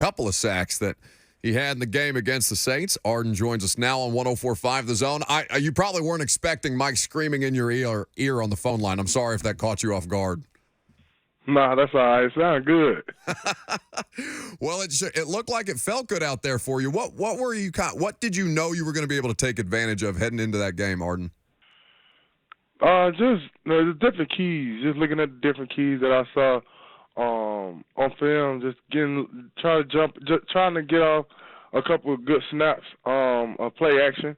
Couple of sacks that he had in the game against the Saints. Arden joins us now on 104.5 The Zone. You probably weren't expecting Mike screaming in your ear on the phone line. I'm sorry if that caught you off guard. Nah, that's all right. It sounds good. Well, it looked like it felt good out there for you. What did you know you were going to be able to take advantage of heading into that game, Arden? Just the different keys. Just looking at the different keys that I saw on film. Just trying to get off a couple of good snaps of play action.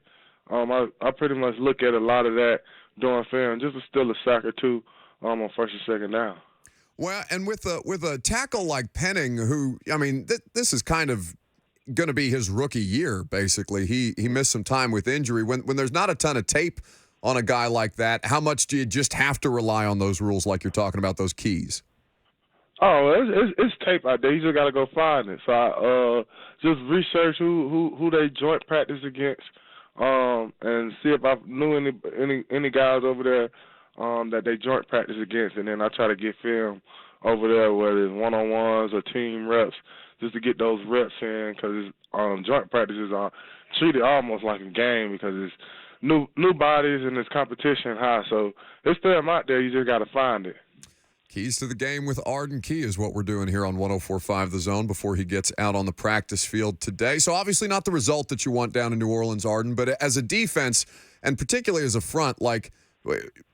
I pretty much look at a lot of that during film, just to steal a sack or two on first and second down. Well, and with a tackle like Penning, who, I mean, this is kind of going to be his rookie year, basically. He missed some time with injury. When there's not a ton of tape on a guy like that, how much do you just have to rely on those rules like you're talking about, those keys? Oh, it's tape out there. You just got to go find it. So I just research who they joint practice against and see if I knew any guys over there that they joint practice against, and then I try to get film over there, whether it's one-on-ones or team reps, just to get those reps in, because joint practices are treated almost like a game because it's new bodies and it's competition high. So there's film out there. You just got to find it. Keys to the game with Arden Key is what we're doing here on 104.5 The Zone before he gets out on the practice field today. So obviously not the result that you want down in New Orleans, Arden, but as a defense and particularly as a front, like,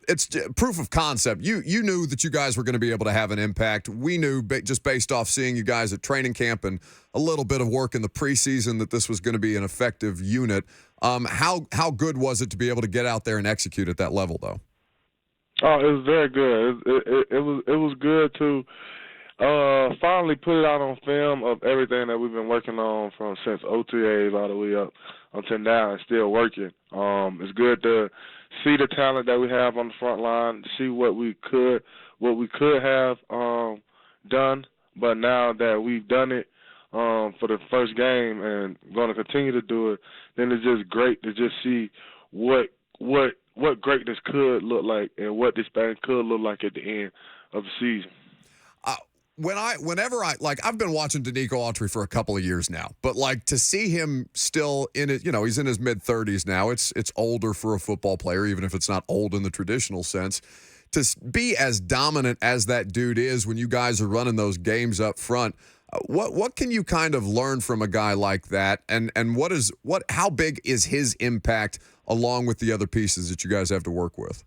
it's proof of concept. You knew that you guys were going to be able to have an impact. We knew just based off seeing you guys at training camp and a little bit of work in the preseason that this was going to be an effective unit. How good was it to be able to get out there and execute at that level, though? Oh, it was very good. It was good to finally put it out on film of everything that we've been working on since OTAs all the way up until now and still working. It's good to see the talent that we have on the front line, to see what we could have done, but now that we've done it for the first game and going to continue to do it, then it's just great to just see what greatness could look like and what this thing could look like at the end of the season. I've been watching Danico Autry for a couple of years now, but like to see him still in it, he's in his mid-30s now. It's older for a football player, even if it's not old in the traditional sense. To be as dominant as that dude is when you guys are running those games up front, what can you kind of learn from a guy like that? And how big is his impact along with the other pieces that you guys have to work with?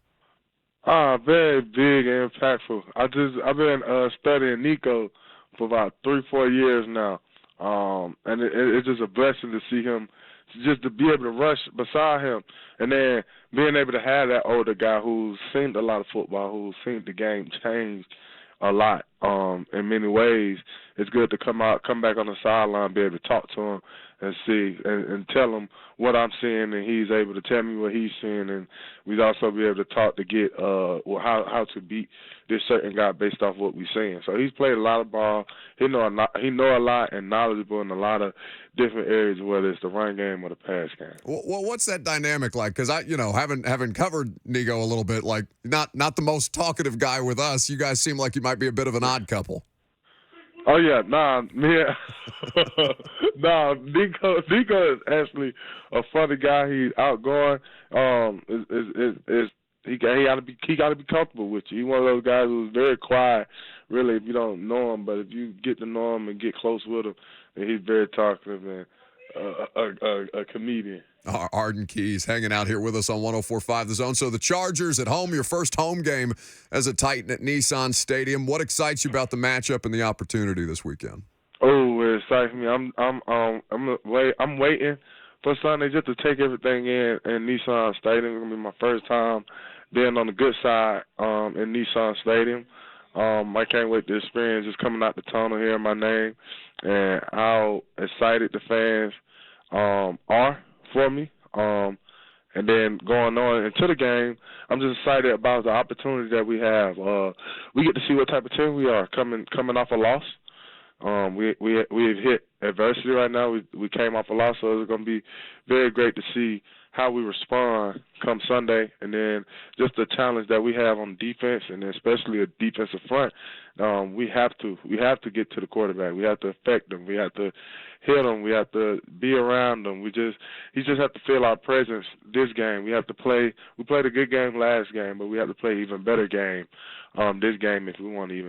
Very big and impactful. I've been studying Nico for about 3-4 years now, and it's just a blessing to see him, just to be able to rush beside him, and then being able to have that older guy who's seen a lot of football, who's seen the game change a lot in many ways. It's good to come back on the sideline, be able to talk to him and see and tell him what I'm seeing, and he's able to tell me what he's seeing, and we'd also be able to talk to get how to beat this certain guy based off what we're seeing. So he's played a lot of ball. He know a lot and knowledgeable in a lot of different areas, whether it's the run game or the pass game. Well, what's that dynamic like? Because having covered Nico a little bit, like not the most talkative guy with us. You guys seem like you might be a bit of an odd couple. Oh yeah, Nico is actually a funny guy. He's outgoing. He got to be comfortable with you. He's one of those guys who's very quiet, really, if you don't know him. But if you get to know him and get close with him, then he's very talkative and a comedian. Arden Key's hanging out here with us on 104.5 The Zone. So the Chargers at home, your first home game as a Titan at Nissan Stadium. What excites you about the matchup and the opportunity this weekend? Oh, it excites me. I'm waiting for Sunday just to take everything in Nissan Stadium. It's gonna be my first time being on the good side in Nissan Stadium. I can't wait to experience just coming out the tunnel, hearing my name, and how excited the fans are for me. And then going on into the game, I'm just excited about the opportunity that we have. We get to see what type of team we are coming off a loss. We've hit adversity adversity right now. We came off a loss, so it's going to be very great to see how we respond come Sunday, and then just the challenge that we have on defense, and especially a defensive front. We have to get to the quarterback. We have to affect them. We have to hit them. We have to be around them. He just have to feel our presence this game. We have to play. We played a good game last game, but we have to play an even better game this game if we want to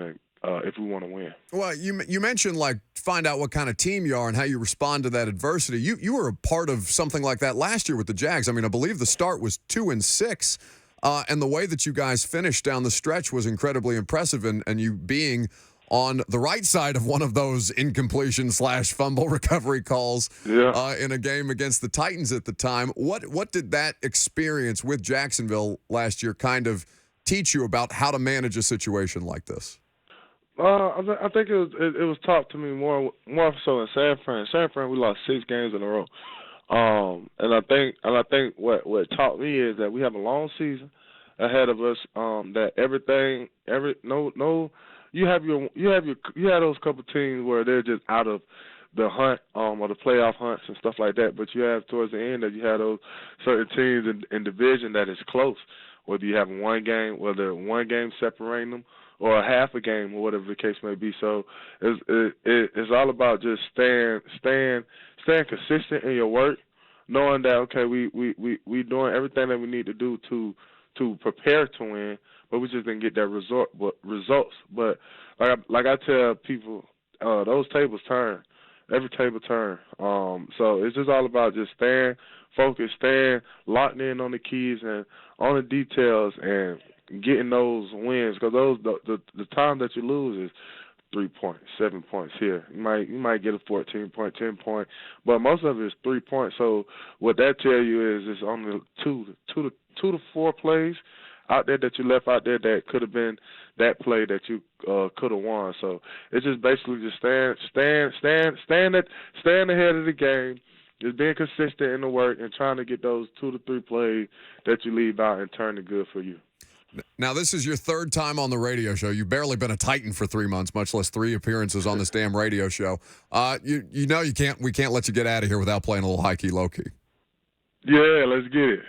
win. Well, you mentioned find out what kind of team you are and how you respond to that adversity. You were a part of something like that last year with the Jags. I mean, I believe the start was 2-6, and the way that you guys finished down the stretch was incredibly impressive. And you being on the right side of one of those incompletion/fumble recovery calls in a game against the Titans at the time. What did that experience with Jacksonville last year kind of teach you about how to manage a situation like this? I think it was taught to me more so in San Fran. San Fran, we lost 6 games in a row, and I think what taught me is that we have a long season ahead of us. That you have those couple teams where they're just out of the hunt or the playoff hunts and stuff like that. But you have towards the end that you have those certain teams in division that is close. Whether you have one game separating them, or a half a game, or whatever the case may be. So it's all about just staying consistent in your work, knowing that we doing everything that we need to do to prepare to win, but we just didn't get that results. But like I tell people, those tables turn, every table turn. So it's just all about just staying focused, staying locked in on the keys and on the details, and getting those wins, because the time that you lose is 3 points, 7 points here. You might get a 14-point, 10-point, but most of it is 3 points. So what that tell you is it's only two to four plays out there that you left out there that could have been that play that you could have won. So it's just basically just staying ahead of the game. Just being consistent in the work and trying to get those 2 to 3 plays that you leave out and turn it good for you. Now, this is your third time on the radio show. You've barely been a Titan for 3 months, much less 3 appearances on this damn radio show. We can't let you get out of here without playing a little high key, low key. Yeah, let's get it.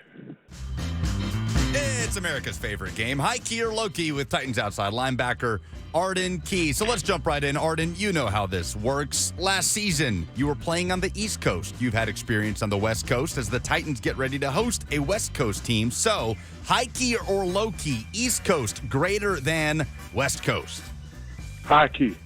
It's America's favorite game, high key or low key, with Titans outside linebacker Arden Key. So let's jump right in. Arden, you know how this works. Last season, you were playing on the East Coast. You've had experience on the West Coast as the Titans get ready to host a West Coast team. So, high key or low key, East Coast greater than West Coast? High key.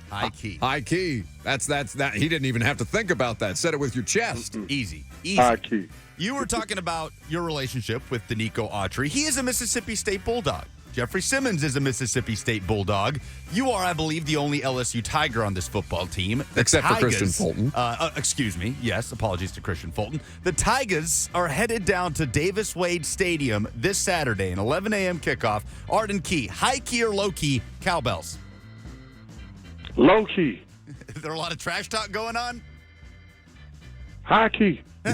High key. High key. That's that. He didn't even have to think about that. Said it with your chest. Easy. High key. You were talking about your relationship with Danico Autry. He is a Mississippi State Bulldog. Jeffrey Simmons is a Mississippi State Bulldog. You are, I believe, the only LSU Tiger on this football team. Except for Christian Fulton. Excuse me. Yes, apologies to Christian Fulton. The Tigers are headed down to Davis Wade Stadium this Saturday, an 11 a.m. kickoff. Arden Key, high key or low key, cowbells? Low key. Is there a lot of trash talk going on? High key. A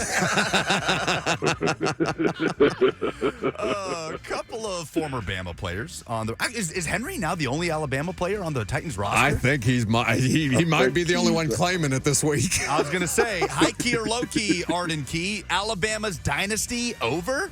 couple of former Bama players on the. Is Henry now the only Alabama player on the Titans roster? I think he might be the only one claiming it this week. I was gonna say, high key or low key, Arden Key, Alabama's dynasty over?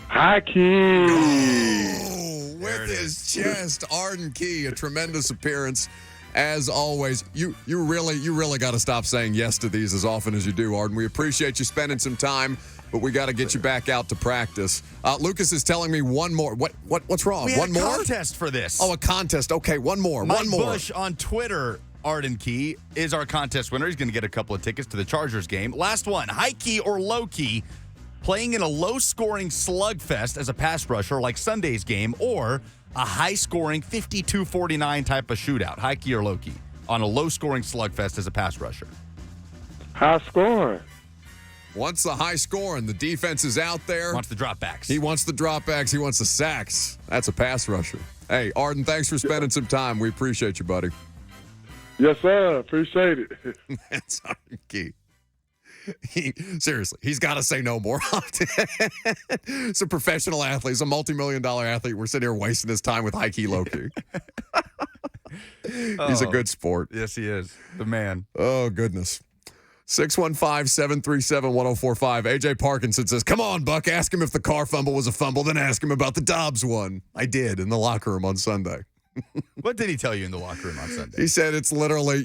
High key. Oh, with his chest, Arden Key, a tremendous appearance. As always, you really got to stop saying yes to these as often as you do, Arden. We appreciate you spending some time, but we got to get you back out to practice. Lucas is telling me one more. What's wrong? We had one more contest for this. Oh, a contest. Okay, one more. Mike one more. Bush on Twitter, Arden Key, is our contest winner. He's going to get a couple of tickets to the Chargers game. Last one, high key or low key, playing in a low-scoring slugfest as a pass rusher like Sunday's game, or a high-scoring 52-49 type of shootout, high key or low key, on a low-scoring slugfest as a pass rusher? High scoring. Wants the high scoring. The defense is out there. Wants the dropbacks. He wants the dropbacks. He wants the sacks. That's a pass rusher. Hey, Arden, thanks for spending some time. We appreciate you, buddy. Yes, sir. Appreciate it. That's Arden Key. Seriously, he's got to say no more often. He's a professional athlete. He's a multi-million-dollar athlete. We're sitting here wasting his time with high key, low key. He's a good sport. Yes, he is. The man. Oh, goodness. 615-737-1045. AJ Parkinson says, come on, Buck, ask him if the car fumble was a fumble, then ask him about the Dobbs one. I did in the locker room on Sunday. What did he tell you in the locker room on Sunday? He said it's literally,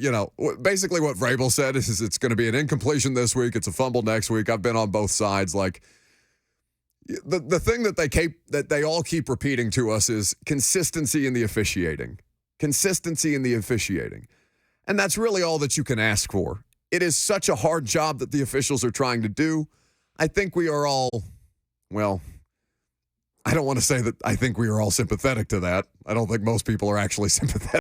basically what Vrabel said is it's going to be an incompletion this week. It's a fumble next week. I've been on both sides. Like, the thing that they all keep repeating to us is consistency in the officiating. Consistency in the officiating. And that's really all that you can ask for. It is such a hard job that the officials are trying to do. I think we are all, well, I don't want to say that I think we are all sympathetic to that. I don't think most people are actually sympathetic